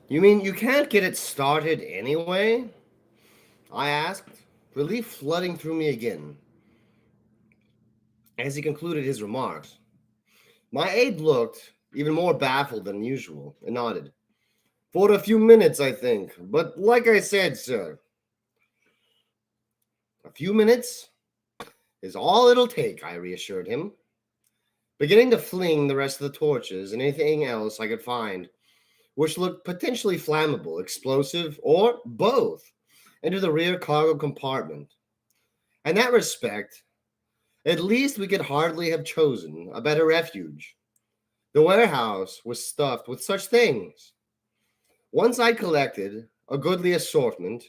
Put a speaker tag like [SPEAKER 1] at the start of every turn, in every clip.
[SPEAKER 1] You mean you can't get it started anyway? I asked, relief flooding through me again. As he concluded his remarks, my aide looked even more baffled than usual and nodded. For a few minutes, I think. But like I said, sir, a few minutes is all it'll take, I reassured him, beginning to fling the rest of the torches and anything else I could find which looked potentially flammable, explosive, or both into the rear cargo compartment. In that respect, at least we could hardly have chosen a better refuge. The warehouse was stuffed with such things. Once I collected a goodly assortment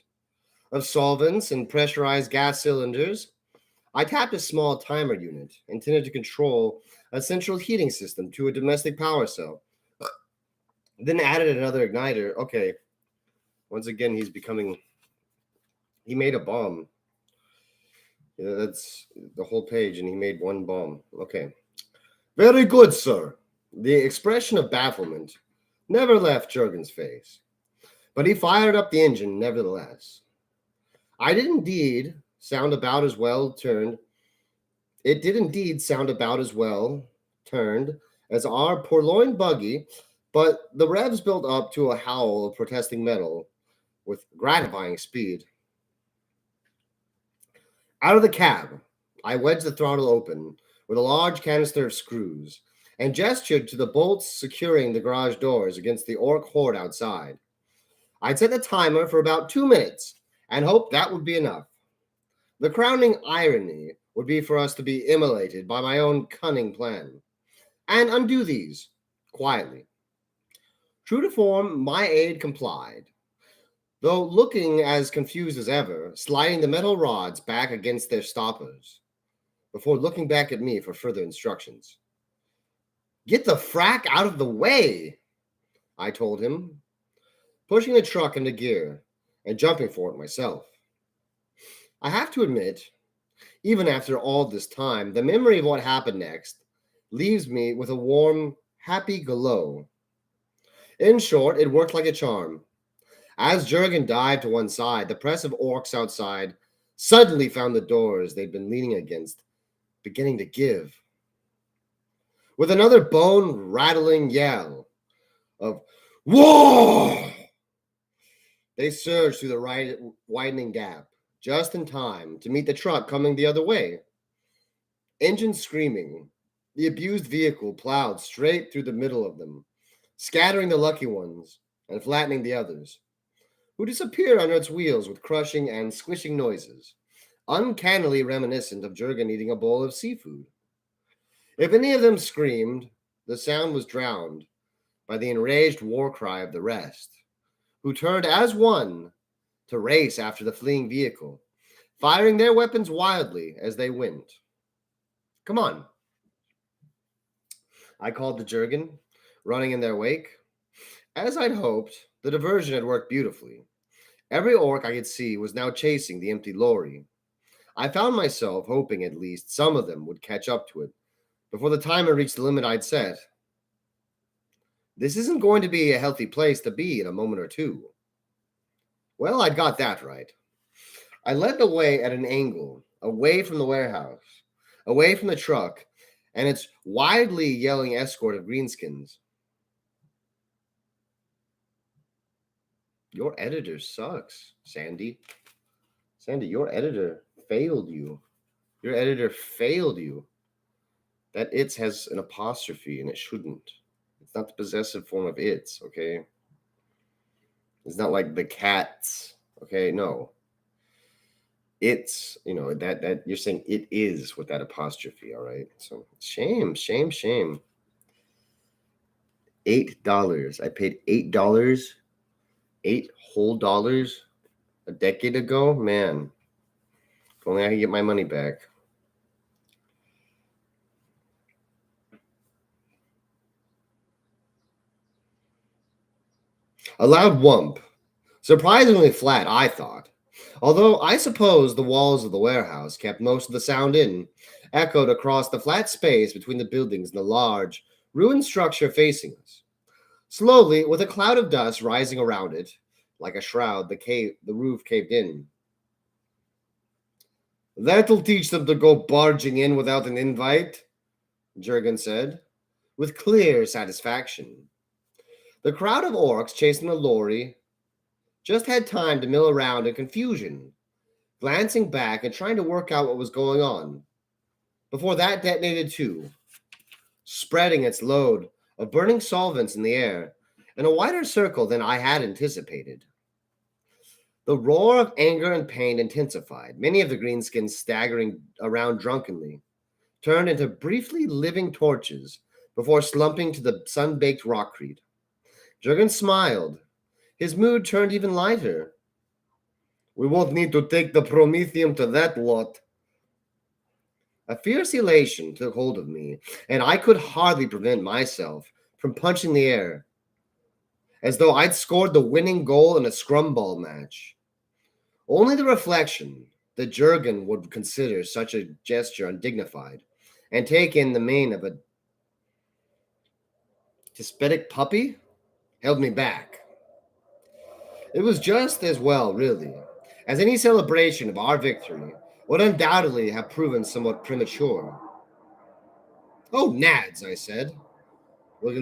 [SPEAKER 1] of solvents and pressurized gas cylinders, I tapped a small timer unit intended to control a central heating system to a domestic power cell. Then added another igniter. Okay, once again, he made a bomb. Yeah, that's the whole page, and he made one bomb. Okay. Very good, sir. The expression of bafflement never left Jurgen's face, but he fired up the engine nevertheless. I did indeed sound about as well turned. It did indeed sound about as well turned as our purloined buggy, but the revs built up to a howl of protesting metal with gratifying speed. Out of the cab, I wedged the throttle open with a large canister of screws and gestured to the bolts securing the garage doors against the orc horde outside. I'd set the timer for about 2 minutes and hoped that would be enough. The crowning irony would be for us to be immolated by my own cunning plan and undo these quietly. True to form, my aide complied, though looking as confused as ever, sliding the metal rods back against their stoppers before looking back at me for further instructions. Get the frack out of the way, I told him, pushing the truck into gear and jumping for it myself. I have to admit, even after all this time, the memory of what happened next leaves me with a warm, happy glow. In short, it worked like a charm. As Jurgen dived to one side, the press of orcs outside suddenly found the doors they'd been leaning against beginning to give. With another bone-rattling yell of "Whoa!" they surged through the widening gap, just in time to meet the truck coming the other way. Engine screaming, the abused vehicle plowed straight through the middle of them, scattering the lucky ones and flattening the others, who disappeared under its wheels with crushing and squishing noises, uncannily reminiscent of Jurgen eating a bowl of seafood. If any of them screamed, the sound was drowned by the enraged war cry of the rest, who turned as one to race after the fleeing vehicle, firing their weapons wildly as they went. Come on, I called to Jurgen, running in their wake. As I'd hoped, the diversion had worked beautifully. Every orc I could see was now chasing the empty lorry. I found myself hoping at least some of them would catch up to it before the timer reached the limit I'd set. This isn't going to be a healthy place to be in a moment or two. Well, I'd got that right. I led the way at an angle, away from the warehouse, away from the truck, and its widely yelling escort of greenskins. Your editor sucks, Sandy. Sandy, your editor failed you. Your editor failed you. That its has an apostrophe and it shouldn't. It's not the possessive form of its, okay? It's not like the cats, okay? No. It's, that you're saying it is with that apostrophe, all right? So shame. $8. I paid $8, $8 whole a decade ago. Man, if only I could get my money back. A loud whump. Surprisingly flat, I thought. Although I suppose the walls of the warehouse kept most of the sound in, echoed across the flat space between the buildings and the large, ruined structure facing us. Slowly, with a cloud of dust rising around it, like a shroud, the roof caved in. That'll teach them to go barging in without an invite, Jurgen said, with clear satisfaction. The crowd of orcs chasing the lorry just had time to mill around in confusion, glancing back and trying to work out what was going on, before that detonated too, spreading its load of burning solvents in the air in a wider circle than I had anticipated. The roar of anger and pain intensified, many of the greenskins staggering around drunkenly, turned into briefly living torches before slumping to the sun-baked rockcrete. Jurgen smiled. His mood turned even lighter. We won't need to take the promethium to that lot. A fierce elation took hold of me, and I could hardly prevent myself from punching the air, as though I'd scored the winning goal in a scrum ball match. Only the reflection that Jurgen would consider such a gesture undignified and take in the mane of a dyspeptic puppy held me back. It was just as well, really, as any celebration of our victory would undoubtedly have proven somewhat premature. Oh, Nads, I said, with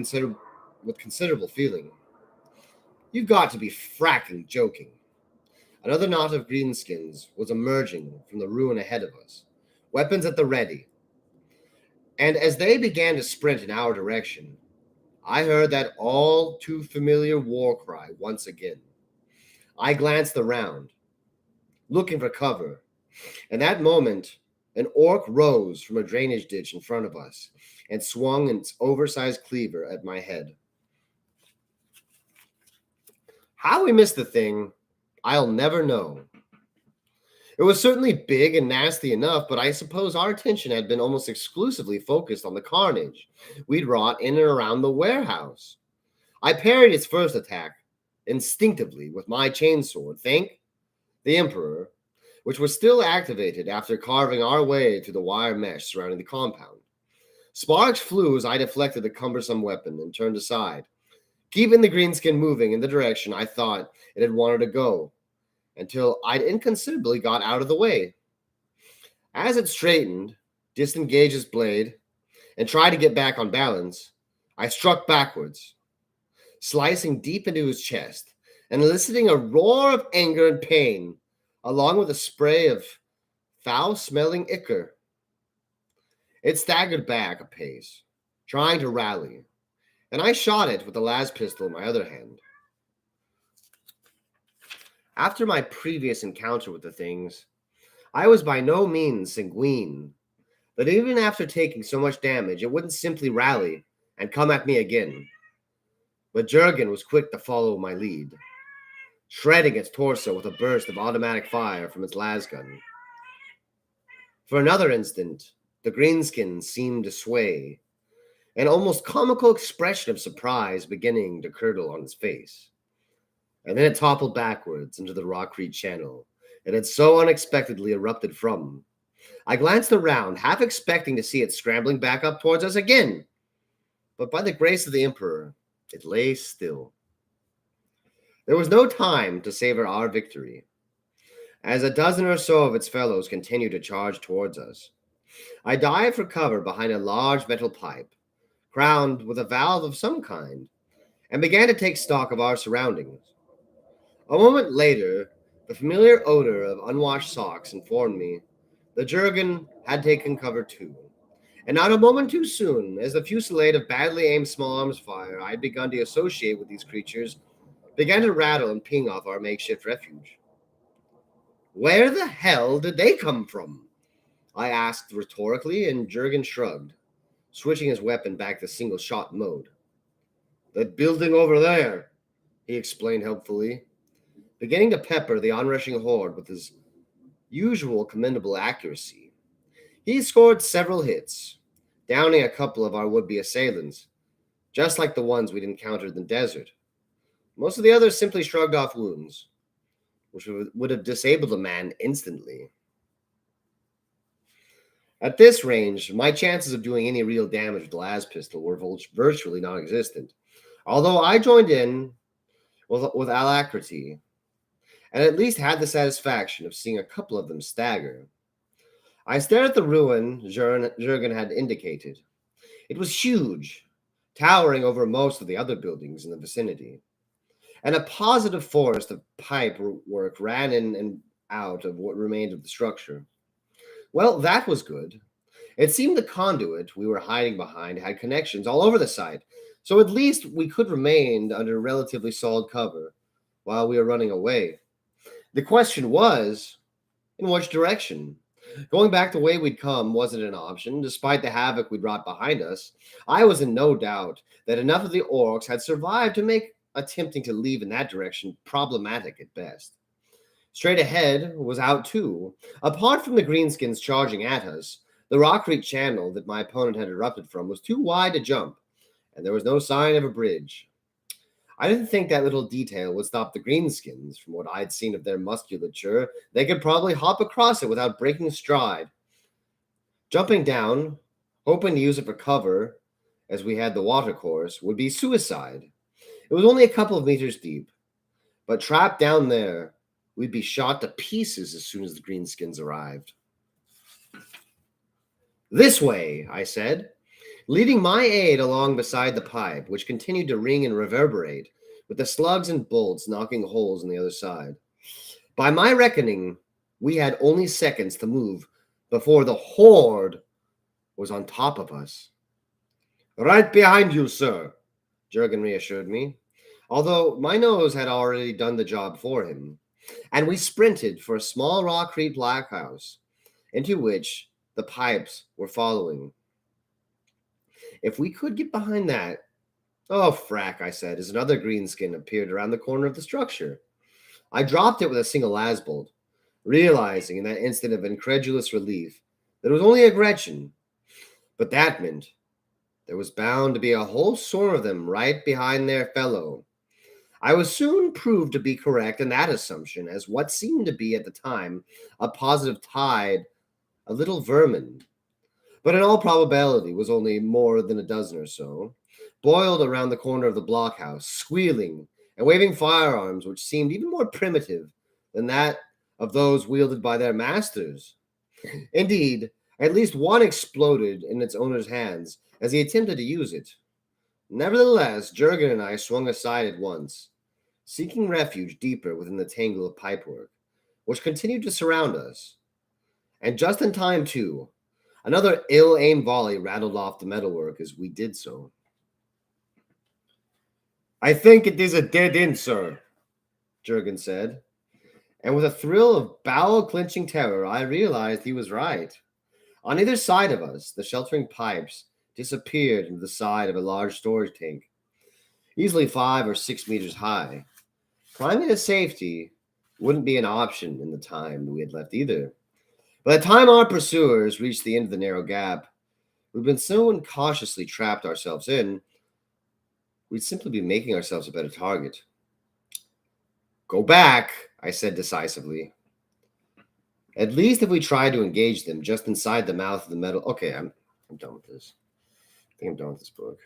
[SPEAKER 1] considerable feeling. You've got to be fracking joking. Another knot of greenskins was emerging from the ruin ahead of us, weapons at the ready. And as they began to sprint in our direction, I heard that all too familiar war cry once again. I glanced around, looking for cover. In that moment, an orc rose from a drainage ditch in front of us and swung its oversized cleaver at my head. How we missed the thing, I'll never know. It was certainly big and nasty enough, but I suppose our attention had been almost exclusively focused on the carnage we'd wrought in and around the warehouse. I parried its first attack instinctively with my chainsword, thank the Emperor, which was still activated after carving our way through the wire mesh surrounding the compound. Sparks flew as I deflected the cumbersome weapon and turned aside, keeping the greenskin moving in the direction I thought it had wanted to go, until I'd inconsiderably got out of the way. As it straightened, disengaged its blade, and tried to get back on balance, I struck backwards, slicing deep into his chest and eliciting a roar of anger and pain, along with a spray of foul-smelling ichor. It staggered back a pace, trying to rally, and I shot it with the las pistol in my other hand. After my previous encounter with the things, I was by no means sanguine that even after taking so much damage, it wouldn't simply rally and come at me again. But Jurgen was quick to follow my lead, shredding its torso with a burst of automatic fire from its lasgun. For another instant, the greenskin seemed to sway, an almost comical expression of surprise beginning to curdle on his face. And then it toppled backwards into the rockcrete channel it had so unexpectedly erupted from. I glanced around, half expecting to see it scrambling back up towards us again, but by the grace of the Emperor, it lay still. There was no time to savor our victory, as a dozen or so of its fellows continued to charge towards us. I dived for cover behind a large metal pipe, crowned with a valve of some kind, and began to take stock of our surroundings. A moment later, the familiar odor of unwashed socks informed me the Jurgen had taken cover too, and not a moment too soon, as the fusillade of badly aimed small arms fire I had begun to associate with these creatures began to rattle and ping off our makeshift refuge. Where the hell did they come from? I asked rhetorically, and Jurgen shrugged, switching his weapon back to single shot mode. That building over there, he explained helpfully, beginning to pepper the onrushing horde with his usual commendable accuracy. He scored several hits, downing a couple of our would-be assailants, just like the ones we'd encountered in the desert. Most of the others simply shrugged off wounds, which would have disabled a man instantly. At this range, my chances of doing any real damage with the las pistol were virtually non-existent. Although I joined in with alacrity, and at least had the satisfaction of seeing a couple of them stagger. I stared at the ruin Jurgen had indicated. It was huge, towering over most of the other buildings in the vicinity, and a positive forest of pipe work ran in and out of what remained of the structure. Well, that was good. It seemed the conduit we were hiding behind had connections all over the site, so at least we could remain under relatively solid cover while we were running away. The question was, in which direction? Going back the way we'd come wasn't an option, despite the havoc we'd wrought behind us. I was in no doubt that enough of the orcs had survived to make attempting to leave in that direction problematic at best. Straight ahead was out too. Apart from the greenskins charging at us, the Rock Creek channel that my opponent had erupted from was too wide to jump, and there was no sign of a bridge. I didn't think that little detail would stop the greenskins. From what I'd seen of their musculature, they could probably hop across it without breaking stride. Jumping down, hoping to use it for cover, as we had the watercourse, would be suicide. It was only a couple of meters deep, but trapped down there, we'd be shot to pieces as soon as the greenskins arrived. This way, I said, leading my aide along beside the pipe, which continued to ring and reverberate, with the slugs and bolts knocking holes on the other side. By my reckoning, we had only seconds to move before the horde was on top of us. Right behind you, sir, Jurgen reassured me, although my nose had already done the job for him, and we sprinted for a small Rock Creek blockhouse, into which the pipes were following. If we could get behind that... Oh, frack, I said, as another greenskin appeared around the corner of the structure. I dropped it with a single lasbolt, realizing in that instant of incredulous relief that it was only a Gretchen. But that meant there was bound to be a whole swarm of them right behind their fellow. I was soon proved to be correct in that assumption, as what seemed to be at the time a positive tide of little vermin, but in all probability was only more than a dozen or so, boiled around the corner of the blockhouse, squealing and waving firearms which seemed even more primitive than that of those wielded by their masters. Indeed, at least one exploded in its owner's hands as he attempted to use it. Nevertheless, Jurgen and I swung aside at once, seeking refuge deeper within the tangle of pipework, which continued to surround us. And just in time, too, another ill-aimed volley rattled off the metalwork as we did so. I think it is a dead end, sir, Jurgen said. And with a thrill of bowel-clenching terror, I realized he was right. On either side of us, the sheltering pipes disappeared into the side of a large storage tank, easily 5 or 6 meters high. Climbing to safety wouldn't be an option in the time we had left either. By the time our pursuers reached the end of the narrow gap we'd been so incautiously trapped ourselves in, we'd simply be making ourselves a better target. Go back, I said decisively. At least if we tried to engage them just inside the mouth of the metal... Okay, I'm done with this. I think I'm done with this book.